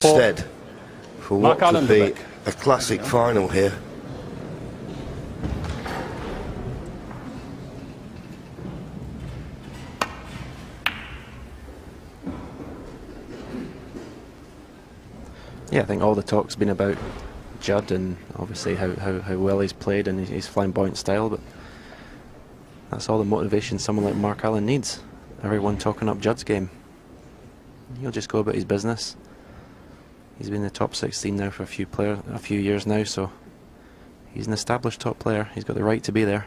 instead for what could be a classic final here. Yeah, I think all the talk's been about Judd and obviously how well he's played and his flamboyant style, but that's all the motivation someone like Mark Allen needs. Everyone talking up Judd's game. He'll just go about his business. He's been in the top 16 now for a few years now, so he's an established top player. He's got the right to be there.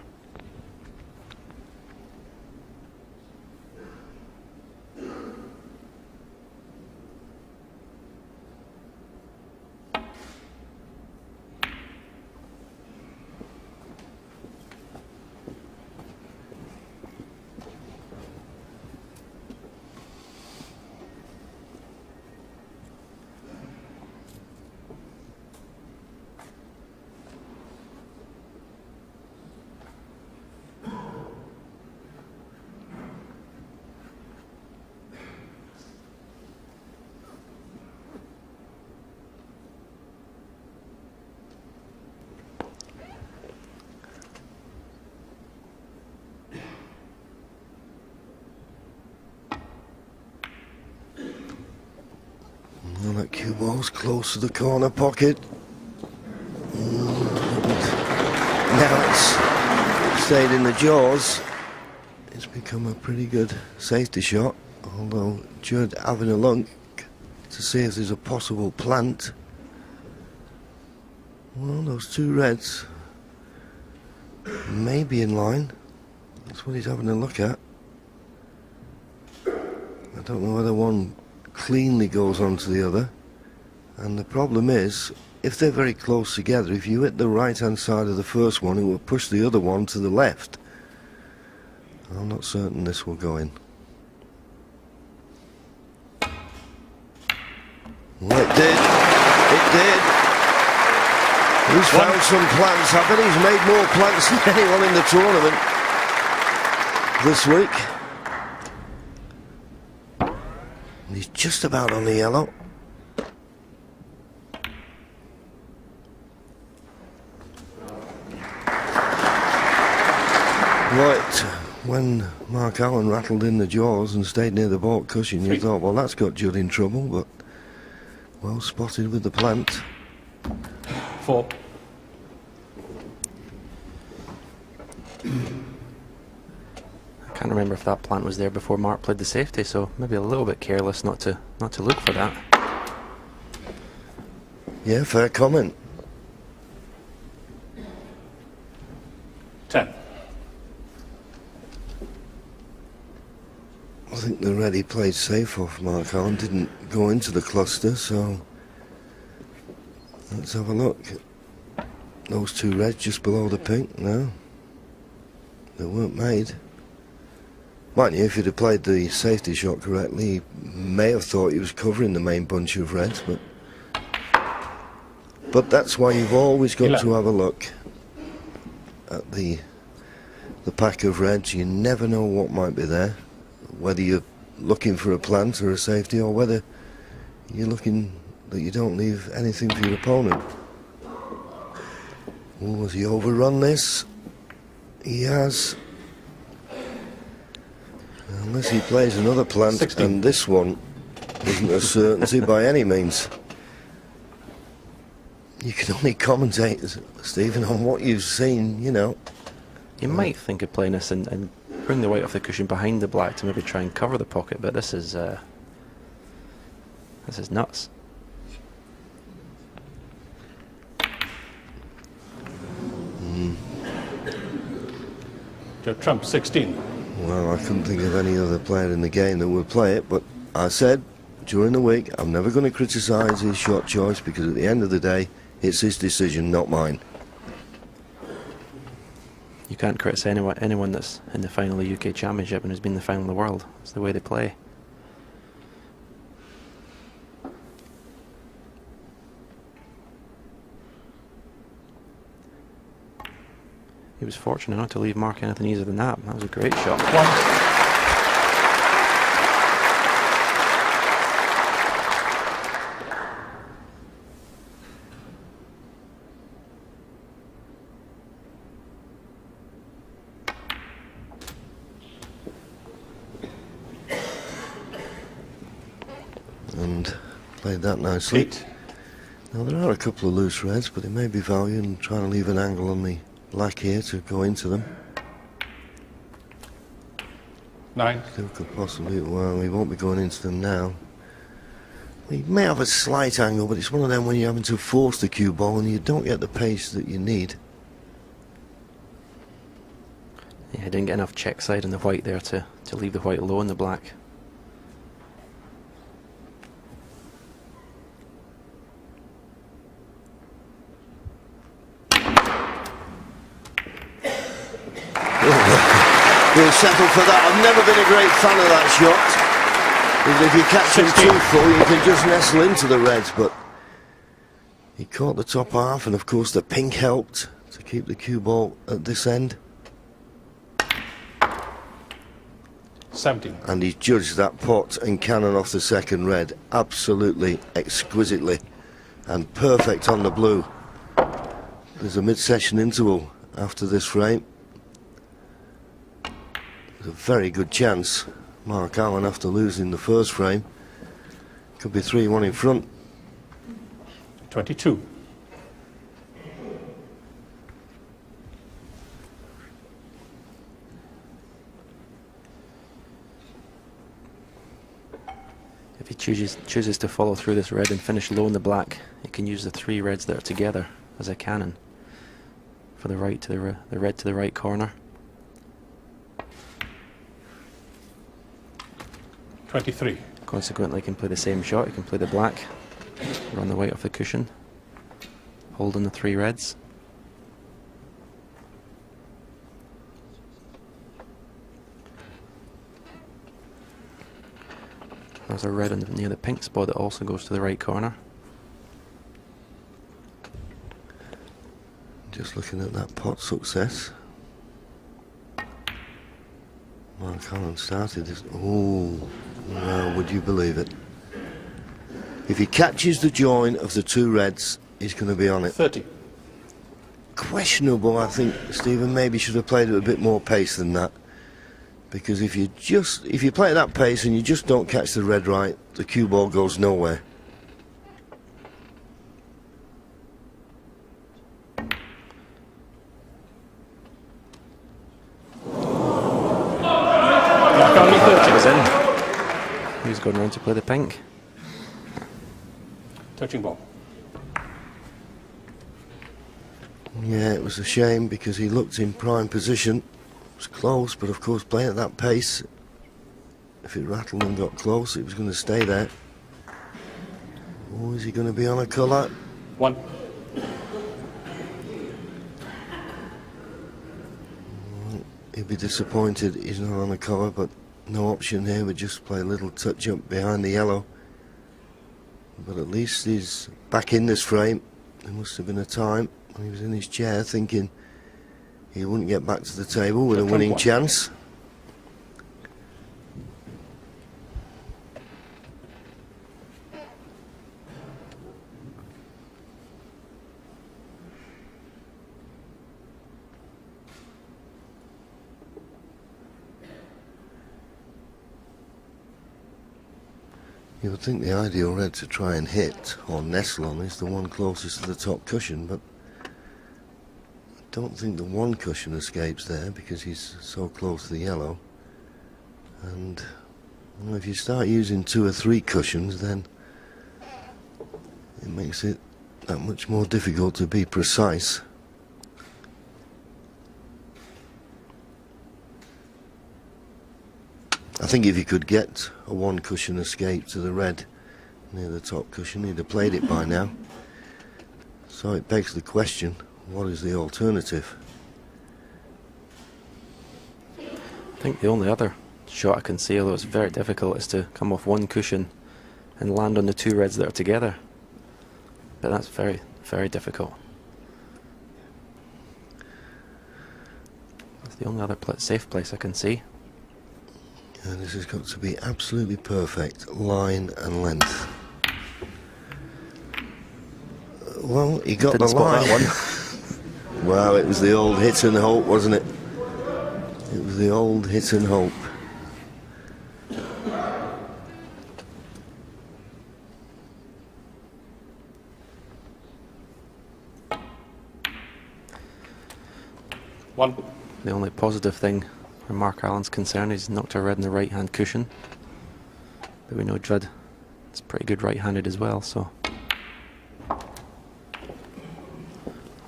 Well, that cue ball's close to the corner pocket. Now it's stayed in the jaws. It's become a pretty good safety shot, although Judd having a look to see if there's a possible plant. Well, those two reds may be in line. That's what he's having a look at. I don't know whether one cleanly goes onto the other, and the problem is, if they're very close together, if you hit the right hand side of the first one, it will push the other one to the left. I'm not certain this will go in. Well, it did. It did. He's found some plants. I bet he's made more plants than anyone in the tournament this week. And he's just about on the yellow. Right, when Mark Allen rattled in the jaws and stayed near the baulk cushion, you thought, well, that's got Judd in trouble, but well spotted with the plant. 4. I can't remember if that plant was there before Mark played the safety, so maybe a little bit careless not to look for that. Yeah, fair comment. 10. I think the red he played safe off Mark Allen didn't go into the cluster, so let's have a look. Those two reds just below the pink, no, they weren't made. Mind you, if he'd have played the safety shot correctly, he may have thought he was covering the main bunch of reds, but that's why you've always got to have a look at the pack of reds. You never know what might be there, whether you're looking for a plant or a safety, or whether you're looking that you don't leave anything for your opponent. Oh, has he overrun this? He has. Unless he plays another plant, 16. And this one isn't a certainty by any means. You can only commentate, Stephen, on what you've seen, you know. You might think of playing this and bring the white off the cushion behind the black to maybe try and cover the pocket, but this is nuts. Trump 16. Well, I couldn't think of any other player in the game that would play it, but I said during the week I'm never going to criticise his shot choice, because at the end of the day it's his decision, not mine. You can't criticise anyone that's in the final of the UK Championship and who's been in the final of the world. It's the way they play. He was fortunate not to leave Mark anything easier than that. That was a great shot. 1. played that nicely. 8. Now there are a couple of loose reds, but it may be value in trying to leave an angle on the black here to go into them. 9. Still could possibly, well, we won't be going into them now. We may have a slight angle, but it's one of them when you're having to force the cue ball and you don't get the pace that you need. Yeah, he didn't get enough check side in the white there to leave the white low in the black. We'll settle for that. I've never been a great fan of that shot. Because if you catch him 16. too full, you can just nestle into the reds, but he caught the top half, and of course the pink helped to keep the cue ball at this end. 17. And he judged that pot and cannon off the second red absolutely exquisitely and perfect on the blue. There's a mid-session interval after this frame. There's a very good chance Mark Allen, after losing the first frame, could be 3-1 in front. 22. If he chooses to follow through this red and finish low in the black, he can use the 3 reds that are together as a cannon for the right to the red to the right corner. 23. Consequently, he can play the same shot. He can play the black, run the white off the cushion, holding the 3 reds. There's a red near the pink spot that also goes to the right corner. Just looking at that pot success. Mark Allen started this. Oh, well, would you believe it? If he catches the join of the 2 reds, he's going to be on it. 30. Questionable, I think. Stephen maybe should have played at a bit more pace than that. Because if you play at that pace and you just don't catch the red right, the cue ball goes nowhere. It was in. He was going around to play the pink. Touching ball. Yeah, it was a shame because he looked in prime position. It was close, but of course playing at that pace, if it rattled and got close, it was going to stay there. Oh, is he going to be on a colour? 1. He'll be disappointed he's not on a colour, but no option here. We just play a little touch up behind the yellow. But at least he's back in this frame. There must have been a time when he was in his chair thinking he wouldn't get back to the table with a winning chance. You would think the ideal red to try and hit or nestle on is the one closest to the top cushion, but I don't think the one cushion escapes there because he's so close to the yellow. And well, if you start using 2 or 3 cushions, then it makes it that much more difficult to be precise. I think if you could get a 1 cushion escape to the red near the top cushion, he'd have played it by now. So it begs the question, what is the alternative? I think the only other shot I can see, although it's very difficult, is to come off 1 cushion and land on the 2 reds that are together. But that's very, very difficult. That's the only other safe place I can see. And this has got to be absolutely perfect, line and length. Well, he got Didn't the spot line. that one. Wow, it was the old hit and hope, wasn't it? It was the old hit and hope. 1. The only positive thing where Mark Allen's concerned is he's knocked a red in the right hand cushion. But we know Judd is pretty good right-handed as well, so it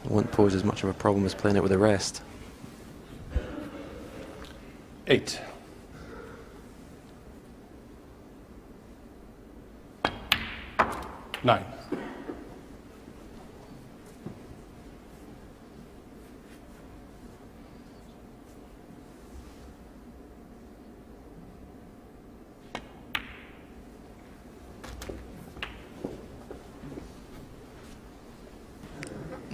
won't pose as much of a problem as playing it with the rest. 8. 9.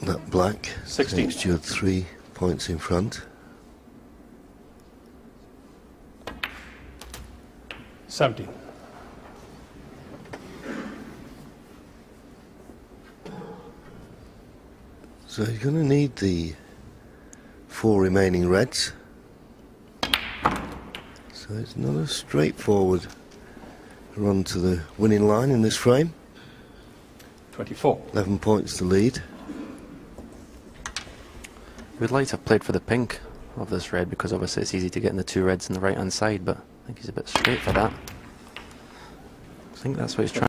That black 16. takes Judd 3 points in front. 17. So he's going to need the 4 remaining reds. So it's not a straightforward run to the winning line in this frame. 24. 11 points to lead. We'd like to have played for the pink of this red because obviously it's easy to get in the 2 reds on the right hand side, but I think he's a bit straight for that. I think that's what he's trying.